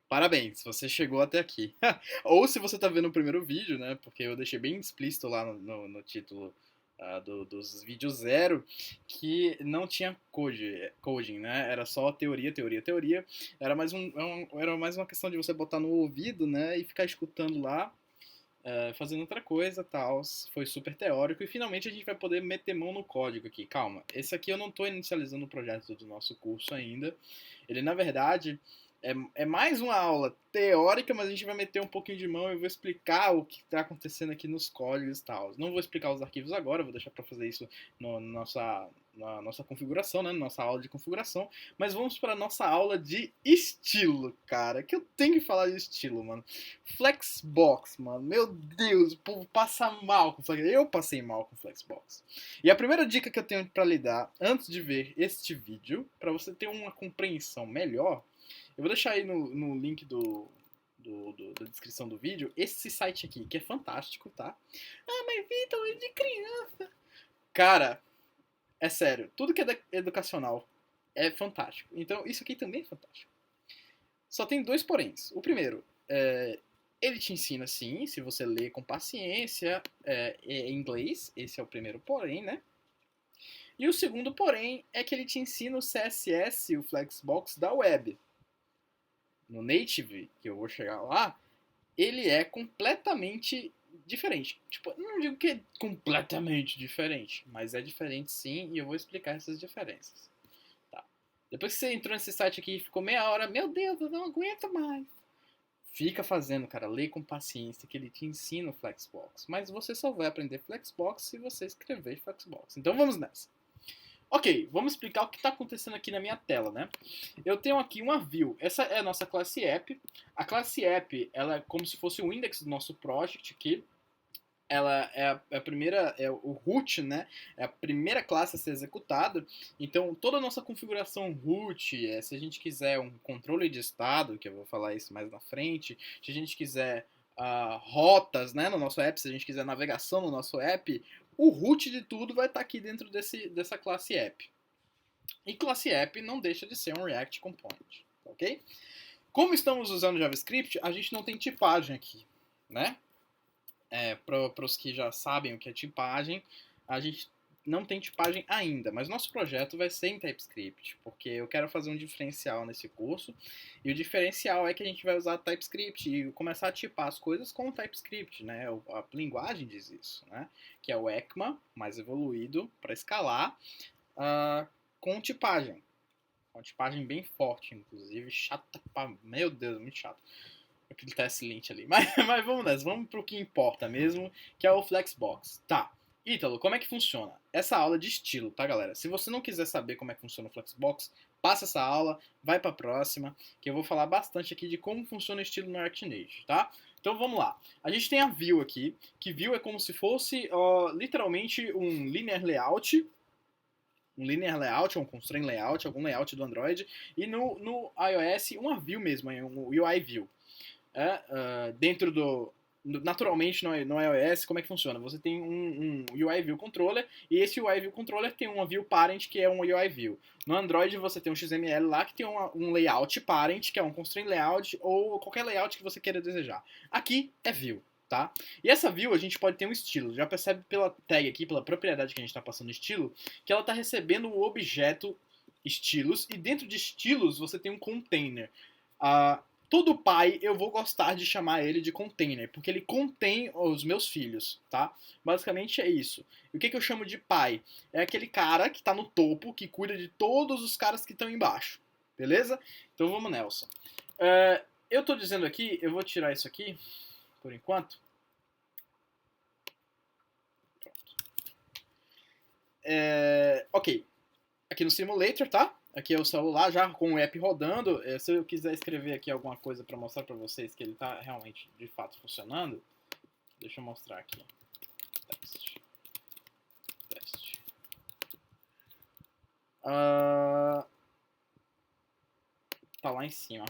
Parabéns, você chegou até aqui. Ou se você tá vendo o primeiro vídeo, né? Porque eu deixei bem explícito lá no título dos vídeos zero que não tinha coding, né? Era só teoria, teoria, teoria. Era mais uma questão de você botar no ouvido, né? E ficar escutando lá, fazendo outra coisa, tal. Foi super teórico e finalmente a gente vai poder meter mão no código aqui. Calma, esse aqui eu não estou inicializando o projeto do nosso curso ainda. Ele, na verdade, é mais uma aula teórica, mas a gente vai meter um pouquinho de mão e eu vou explicar o que está acontecendo aqui nos códigos e tal. Não vou explicar os arquivos agora, vou deixar para fazer isso na nossa configuração, né? Na nossa aula de configuração. Mas vamos para a nossa aula de estilo, cara. Que eu tenho que falar de estilo, mano. Flexbox, mano. Meu Deus, o povo passa mal com Flexbox. Eu passei mal com Flexbox. E a primeira dica que eu tenho para lhe dar, antes de ver este vídeo, para você ter uma compreensão melhor, eu vou deixar aí no link da descrição do vídeo esse site aqui, que é fantástico, tá? Ah, mas Vitor, é de criança. Cara, é sério, tudo que é educacional é fantástico. Então, isso aqui também é fantástico. Só tem dois poréns. O primeiro, ele te ensina sim, se você ler com paciência, em inglês. Esse é o primeiro porém, né? E o segundo porém é que ele te ensina o CSS, o Flexbox da web. No Native, que eu vou chegar lá, ele é completamente diferente. Tipo, não digo que é completamente diferente, mas é diferente sim, e eu vou explicar essas diferenças. Tá. Depois que você entrou nesse site aqui e ficou meia hora, meu Deus, eu não aguento mais. Fica fazendo, cara, lê com paciência que ele te ensina o Flexbox. Mas você só vai aprender Flexbox se você escrever Flexbox. Então vamos nessa. Ok, vamos explicar o que está acontecendo aqui na minha tela, né? Eu tenho aqui uma view. Essa é a nossa classe app. A classe app, ela é como se fosse o index do nosso project aqui. Ela é a primeira, é o root, né? É a primeira classe a ser executada. Então, toda a nossa configuração root, se a gente quiser um controle de estado, que eu vou falar isso mais na frente, se a gente quiser rotas, né, no nosso app, se a gente quiser navegação no nosso app, o root de tudo vai estar aqui dentro dessa classe app. E classe app não deixa de ser um React Component, ok? Como estamos usando JavaScript, a gente não tem tipagem aqui, né? Para os que já sabem o que é tipagem, a gente não tem tipagem ainda, mas nosso projeto vai ser em TypeScript, porque eu quero fazer um diferencial nesse curso, e o diferencial é que a gente vai usar TypeScript e começar a tipar as coisas com o TypeScript, né? A linguagem diz isso, né? Que é o ECMA mais evoluído para escalar com tipagem. Com tipagem bem forte, inclusive, chata pra... Meu Deus, muito chato aquele teste lint ali. Mas vamos nessa, vamos pro que importa mesmo, que é o Flexbox. Tá. Ítalo, como é que funciona? Essa aula é de estilo, tá, galera? Se você não quiser saber como é que funciona o Flexbox, passa essa aula, vai pra próxima, que eu vou falar bastante aqui de como funciona o estilo no ActionAge, tá? Então vamos lá. A gente tem a view aqui, que view é como se fosse literalmente um linear layout, ou um constraint layout, algum layout do Android, e no iOS uma view mesmo, um UI view. Dentro do. Naturalmente no iOS, como é que funciona? Você tem um UI View Controller e esse UI View Controller tem uma View Parent que é um UI View. No Android você tem um XML lá que tem um Layout Parent, que é um Constraint Layout ou qualquer layout que você queira desejar. Aqui é View, tá? E essa View a gente pode ter um estilo. Já percebe pela tag aqui, pela propriedade que a gente está passando estilo, que ela está recebendo o objeto estilos e dentro de estilos você tem um container. Todo pai eu vou gostar de chamar ele de container, porque ele contém os meus filhos, tá? Basicamente é isso. E o que eu chamo de pai? É aquele cara que tá no topo, que cuida de todos os caras que estão embaixo, beleza? Então vamos, Nelson. Eu tô dizendo aqui, eu vou tirar isso aqui, por enquanto. Ok, aqui no Simulator, tá? Aqui é o celular já com o app rodando. Se eu quiser escrever aqui alguma coisa para mostrar para vocês que ele está realmente, de fato, funcionando, deixa eu mostrar aqui. Teste. Teste. Tá lá em cima.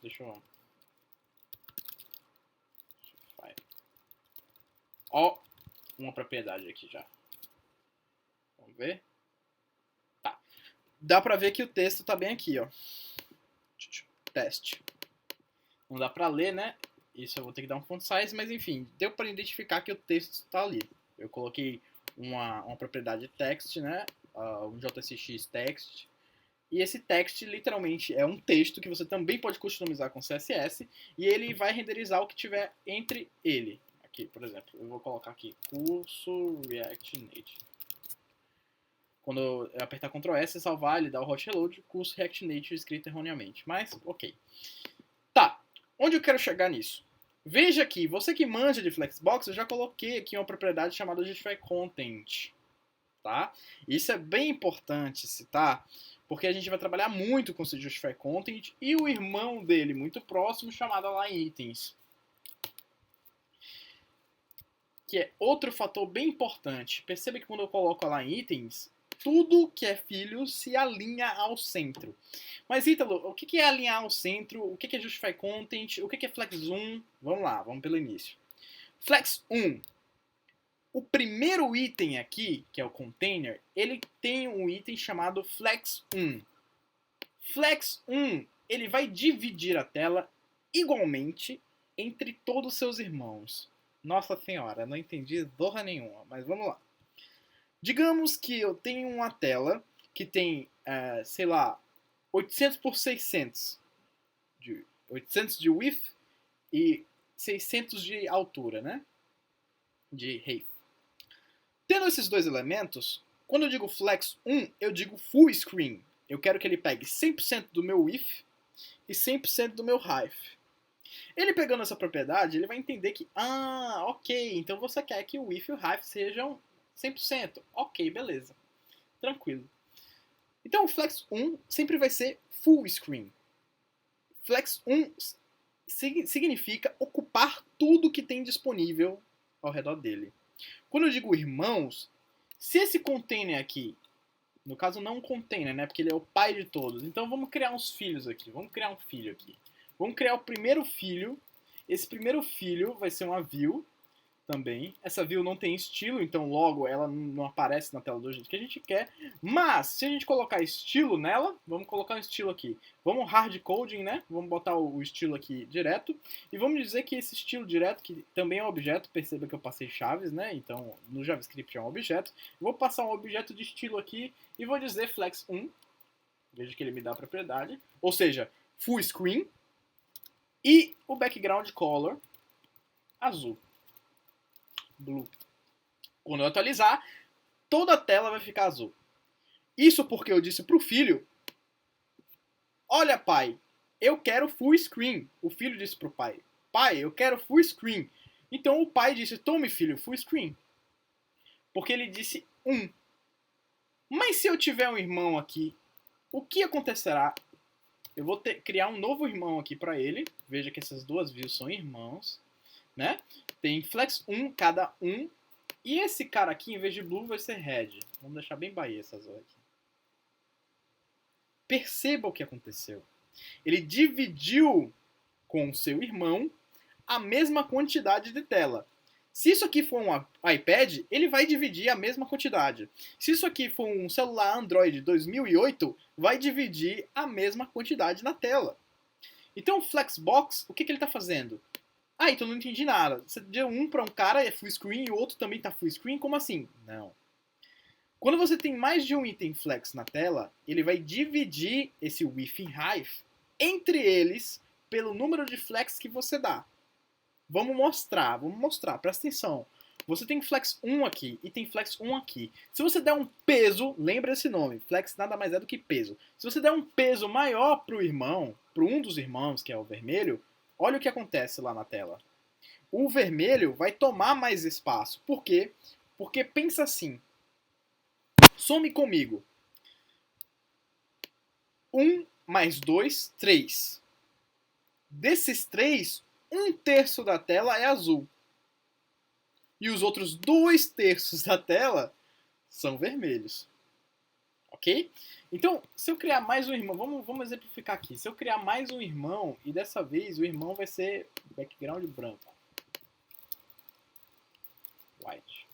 Deixa eu... Ó, uma propriedade aqui já. Vamos ver. Tá. Dá pra ver que o texto tá bem aqui, ó. Teste. Não dá pra ler, né? Isso eu vou ter que dar um font size, mas enfim, deu para identificar que o texto está ali. Eu coloquei uma propriedade text, né? Um JSX text. E esse text literalmente é um texto que você também pode customizar com CSS e ele vai renderizar o que tiver entre ele. Aqui, por exemplo, eu vou colocar aqui curso React Native. Quando eu apertar Ctrl S, salvar, ele dá o hot reload, curso React Native escrito erroneamente. Mas, ok. Tá, onde eu quero chegar nisso? Veja aqui, você que manja de Flexbox, eu já coloquei aqui uma propriedade chamada Justify Content. Tá? Isso é bem importante citar, porque a gente vai trabalhar muito com esse Justify Content e o irmão dele muito próximo chamado Align Items, que é outro fator bem importante. Perceba que quando eu coloco Align Items, tudo que é filho se alinha ao centro. Mas, Ítalo, o que é alinhar ao centro? O que é Justify Content? O que é Flex Zoom? Vamos lá, vamos pelo início. Flex 1. O primeiro item aqui, que é o container, ele tem um item chamado Flex 1. Flex 1, ele vai dividir a tela igualmente entre todos os seus irmãos. Nossa senhora, não entendi zorra nenhuma, mas vamos lá. Digamos que eu tenho uma tela que tem, sei lá, 800 por 600. 800 de width e 600 de altura, né? De height. Tendo esses dois elementos, quando eu digo flex 1, eu digo full screen. Eu quero que ele pegue 100% do meu width e 100% do meu height. Ele pegando essa propriedade, ele vai entender que, ok, então você quer que o width e o height sejam 100%. Ok, beleza. Tranquilo. Então o Flex 1 sempre vai ser full screen. Flex 1 significa ocupar tudo que tem disponível ao redor dele. Quando eu digo irmãos, se esse container aqui, no caso não um container, né, porque ele é o pai de todos, então vamos criar uns filhos aqui, vamos criar um filho aqui. Vamos criar o primeiro filho, esse primeiro filho vai ser uma view também. Essa view não tem estilo, então logo ela não aparece na tela do jeito que a gente quer. Mas, se a gente colocar estilo nela, vamos colocar um estilo aqui. Vamos hard coding, né? Vamos botar o estilo aqui direto. E vamos dizer que esse estilo direto, que também é um objeto, perceba que eu passei chaves, né? Então, no JavaScript é um objeto. Vou passar um objeto de estilo aqui e vou dizer flex 1. Veja que ele me dá a propriedade. Ou seja, full screen. E o background color azul. Blue. Quando eu atualizar, toda a tela vai ficar azul. Isso porque eu disse pro filho: olha, pai, eu quero full screen. O filho disse pro pai: pai, eu quero full screen. Então o pai disse: tome, filho, full screen. Porque ele disse 1. Mas se eu tiver um irmão aqui, o que acontecerá? Eu vou criar um novo irmão aqui para ele. Veja que essas duas views são irmãos, né? Tem flex 1, cada um. E esse cara aqui, em vez de blue, vai ser red. Vamos deixar bem Bahia essas horas aqui. Perceba o que aconteceu. Ele dividiu com o seu irmão a mesma quantidade de tela. Se isso aqui for um iPad, ele vai dividir a mesma quantidade. Se isso aqui for um celular Android 2008, vai dividir a mesma quantidade na tela. Então o Flexbox, o que ele está fazendo? Então não entendi nada. Você deu um para um cara é full screen e o outro também está full screen? Como assim? Não. Quando você tem mais de um item flex na tela, ele vai dividir esse width e height entre eles pelo número de flex que você dá. Vamos mostrar, presta atenção. Você tem flex 1 aqui e tem flex 1 aqui. Se você der um peso, lembra esse nome, flex nada mais é do que peso. Se você der um peso maior para o irmão, para um dos irmãos, que é o vermelho, olha o que acontece lá na tela. O vermelho vai tomar mais espaço. Por quê? Porque pensa assim. Some comigo. 1 mais 2, 3. Desses 3, 1/3 da tela é azul. E os outros 2/3 da tela são vermelhos. Ok? Então, se eu criar mais um irmão, vamos exemplificar aqui. Se eu criar mais um irmão, e dessa vez o irmão vai ser background branco. White.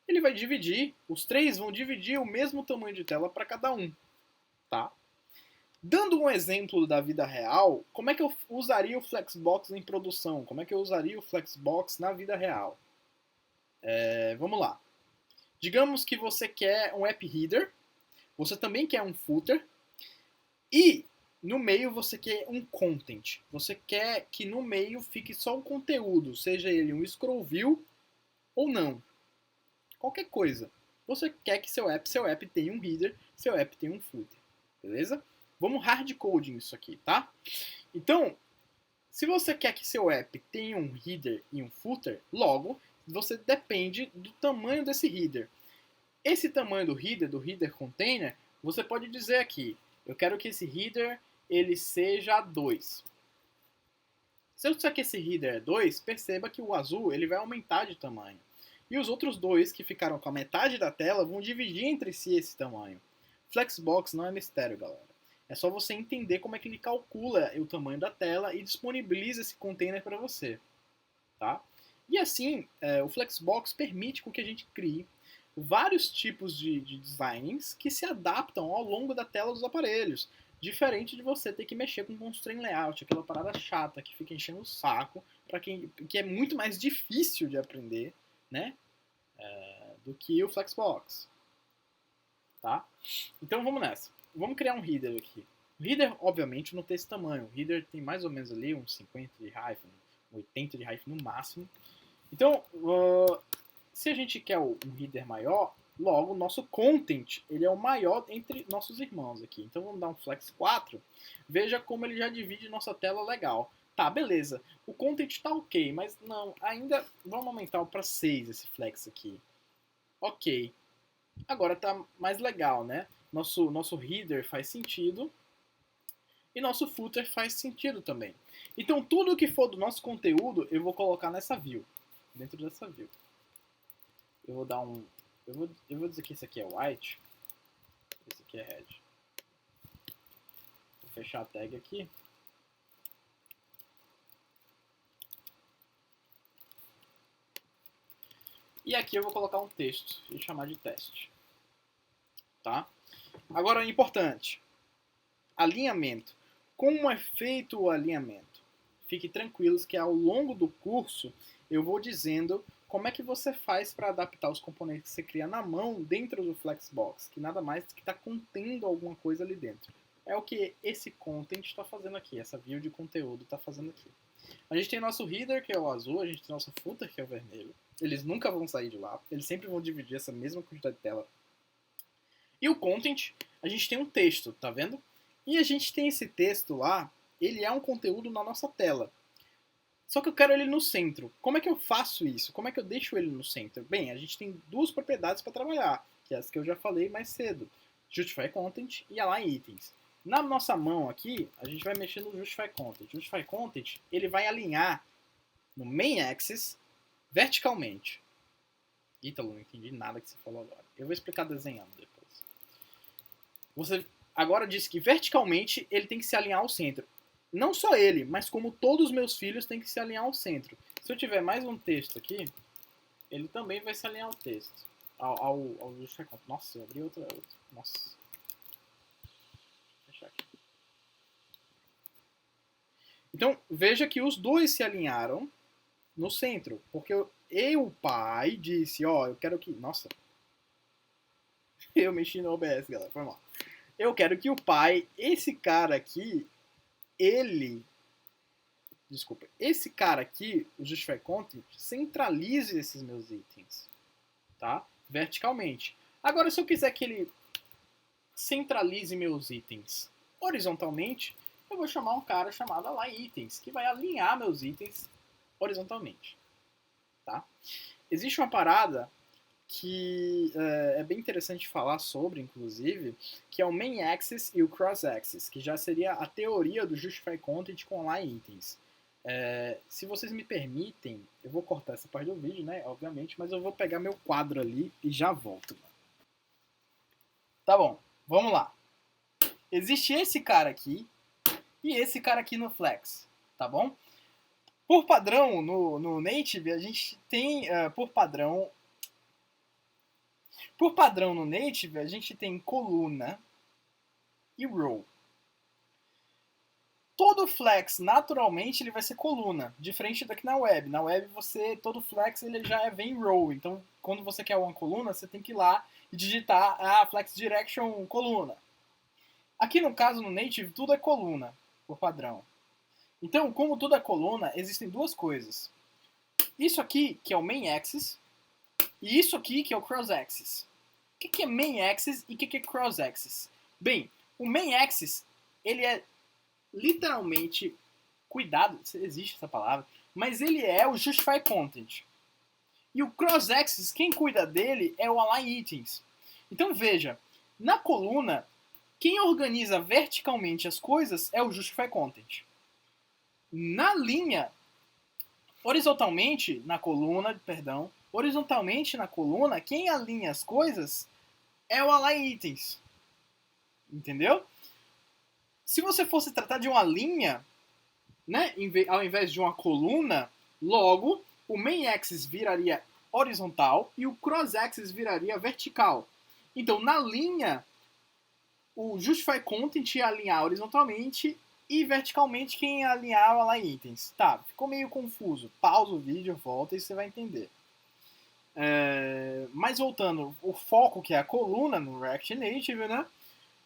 Ele vai dividir, os 3 vão dividir o mesmo tamanho de tela para cada um. Tá? Dando um exemplo da vida real, como é que eu usaria o Flexbox em produção? Como é que eu usaria o Flexbox na vida real? Vamos lá. Digamos que você quer um app header, você também quer um footer, e no meio você quer um content. Você quer que no meio fique só o conteúdo, seja ele um scroll view ou não. Qualquer coisa. Você quer que seu app tenha um header, seu app tenha um footer. Beleza? Vamos hard coding isso aqui, tá? Então, se você quer que seu app tenha um header e um footer, logo, você depende do tamanho desse header. Esse tamanho do header container, você pode dizer aqui, eu quero que esse header ele seja 2. Se eu disser que esse header é 2, perceba que o azul ele vai aumentar de tamanho. E os outros dois que ficaram com a metade da tela vão dividir entre si esse tamanho. Flexbox não é mistério, galera. É só você entender como é que ele calcula o tamanho da tela e disponibiliza esse container para você. Tá? E assim, o Flexbox permite com que a gente crie vários tipos de designs que se adaptam ao longo da tela dos aparelhos. Diferente de você ter que mexer com constraint layout, aquela parada chata que fica enchendo o saco, para quem que é muito mais difícil de aprender, né? Do que o Flexbox. Tá? Então vamos nessa. Vamos criar um header aqui. O header, obviamente, não tem esse tamanho. O header tem mais ou menos ali uns 50 de hyphen, 80 de hyphen no máximo. Então, se a gente quer um header maior, logo o nosso content ele é o maior entre nossos irmãos aqui. Então vamos dar um flex 4. Veja como ele já divide nossa tela legal. Tá, beleza. O content tá ok, mas não, ainda vamos aumentar para 6 esse flex aqui. Ok. Agora tá mais legal, né? Nosso header faz sentido e nosso footer faz sentido também. Então tudo que for do nosso conteúdo eu vou colocar nessa view, dentro dessa view. Eu vou dar um, eu vou dizer que esse aqui é white, esse aqui é red. Vou fechar a tag aqui. E aqui eu vou colocar um texto e chamar de teste. Tá? Agora, importante, alinhamento. Como é feito o alinhamento? Fique tranquilos que ao longo do curso eu vou dizendo como é que você faz para adaptar os componentes que você cria na mão dentro do Flexbox, que nada mais que está contendo alguma coisa ali dentro. É o que esse content está fazendo aqui, essa view de conteúdo está fazendo aqui. A gente tem nosso header, que é o azul, a gente tem nosso footer, que é o vermelho. Eles nunca vão sair de lá, eles sempre vão dividir essa mesma quantidade de tela. E o content, a gente tem um texto, tá vendo? E a gente tem esse texto lá, ele é um conteúdo na nossa tela. Só que eu quero ele no centro. Como é que eu faço isso? Como é que eu deixo ele no centro? Bem, a gente tem duas propriedades para trabalhar, que é as que eu já falei mais cedo. Justify Content e Align Items. Na nossa mão aqui, a gente vai mexer no Justify Content. Justify Content, ele vai alinhar no Main Axis verticalmente. Ítalo, não entendi nada que você falou agora. Eu vou explicar desenhando depois. Você agora disse que verticalmente ele tem que se alinhar ao centro. Não só ele, mas como todos os meus filhos têm que se alinhar ao centro. Se eu tiver mais um texto aqui, ele também vai se alinhar ao texto. Ao Justify Content. Nossa, eu abri outra. Nossa. Vou fechar aqui. Então, veja que os dois se alinharam no centro. Porque o pai, disse, ó, eu quero que... Nossa. Eu mexi no OBS, galera. Foi mal. Eu quero que o pai, esse cara aqui, esse cara aqui, o Justify Content, centralize esses meus itens, tá? Verticalmente. Agora, se eu quiser que ele centralize meus itens horizontalmente, eu vou chamar um cara chamado Align Items, que vai alinhar meus itens horizontalmente, tá? Existe uma parada que é bem interessante falar sobre, inclusive, que é o Main Axis e o Cross Axis, que já seria a teoria do Justify Content com Align Items. Se vocês me permitem, eu vou cortar essa parte do vídeo, né, obviamente, mas eu vou pegar meu quadro ali e já volto. Tá bom, vamos lá. Existe esse cara aqui e esse cara aqui no Flex, tá bom? Por padrão, no Native, a gente tem, por padrão no Native, a gente tem coluna e row. todo flex, naturalmente, ele vai ser coluna, diferente daqui na web. Na web, todo flex ele já vem row. Então, quando você quer uma coluna, você tem que ir lá e digitar flex direction coluna. Aqui no caso, no native, tudo é coluna, por padrão. Então, como tudo é coluna, existem duas coisas. Isso aqui, que é o main axis, e isso aqui, que é o cross axis. O que é main axis e o que é cross axis? Bem, o main axis, ele é literalmente cuidado, existe essa palavra, mas ele é o justify content. E o cross axis, quem cuida dele é o align items. Então veja, na coluna, quem organiza verticalmente as coisas é o justify content. Na linha, horizontalmente na coluna, quem alinha as coisas é o align items. Entendeu? Se você fosse tratar de uma linha, né, ao invés de uma coluna, logo o main axis viraria horizontal e o cross axis viraria vertical. Então, na linha, o justify content ia alinhar horizontalmente e verticalmente quem ia alinhar o align items. Tá, ficou meio confuso. Pausa o vídeo, volta e você vai entender. Mas voltando, o foco que é a coluna no React Native, né?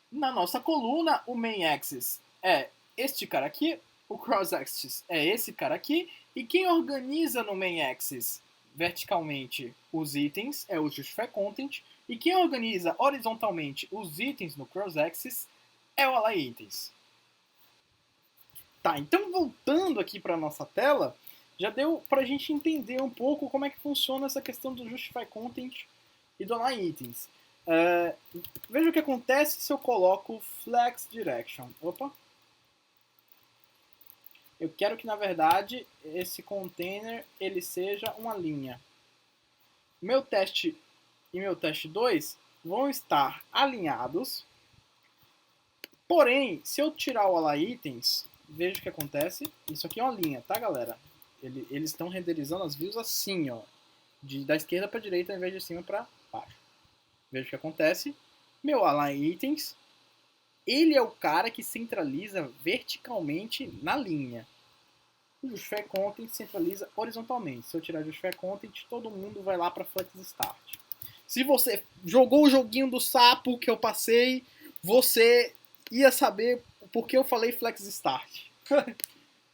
Na nossa coluna, o main axis é este cara aqui, o cross axis é esse cara aqui, e quem organiza no main axis verticalmente os itens é o justify content, e quem organiza horizontalmente os itens no cross axis é o align itens. Tá, então voltando aqui para nossa tela, já deu para a gente entender um pouco como é que funciona essa questão do justify content e do align itens. Veja o que acontece se eu coloco flex direction. Opa! Eu quero que, na verdade, esse container ele seja uma linha. Meu teste e meu teste 2 vão estar alinhados. Porém, se eu tirar o align items, veja o que acontece. Isso aqui é uma linha, tá, galera? Eles estão renderizando as views assim, ó. Da esquerda para a direita, ao invés de cima para baixo. Veja o que acontece. Meu align items, ele é o cara que centraliza verticalmente na linha. O justify content centraliza horizontalmente. Se eu tirar justify content, todo mundo vai lá para flex start. Se você jogou o joguinho do sapo que eu passei, você ia saber por que eu falei flex start.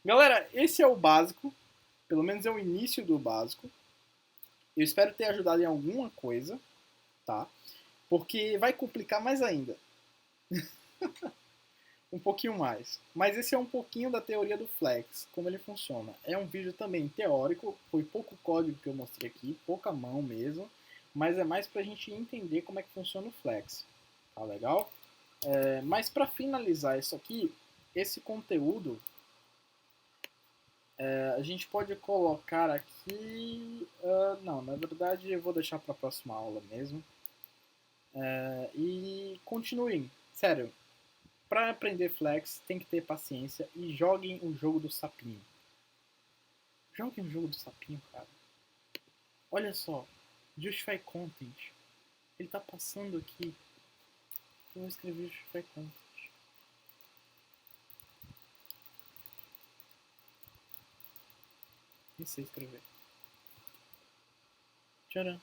Galera, esse é o básico. Pelo menos é o início do básico. Eu espero ter ajudado em alguma coisa, tá? Porque vai complicar mais ainda. Um pouquinho mais. Mas esse é um pouquinho da teoria do flex, como ele funciona. É um vídeo também teórico, foi pouco código que eu mostrei aqui, pouca mão mesmo, mas é mais pra gente entender como é que funciona o flex. Tá legal? Mas para finalizar isso aqui, esse conteúdo, a gente pode colocar aqui... não, na verdade eu vou deixar para a próxima aula mesmo. E continuem, sério. Para aprender flex, tem que ter paciência e joguem o jogo do sapinho. Joguem o jogo do sapinho, cara. Olha só, Justify Content. Ele tá passando aqui. Eu vou escrever Justify Content. Nem sei escrever. Tcharam.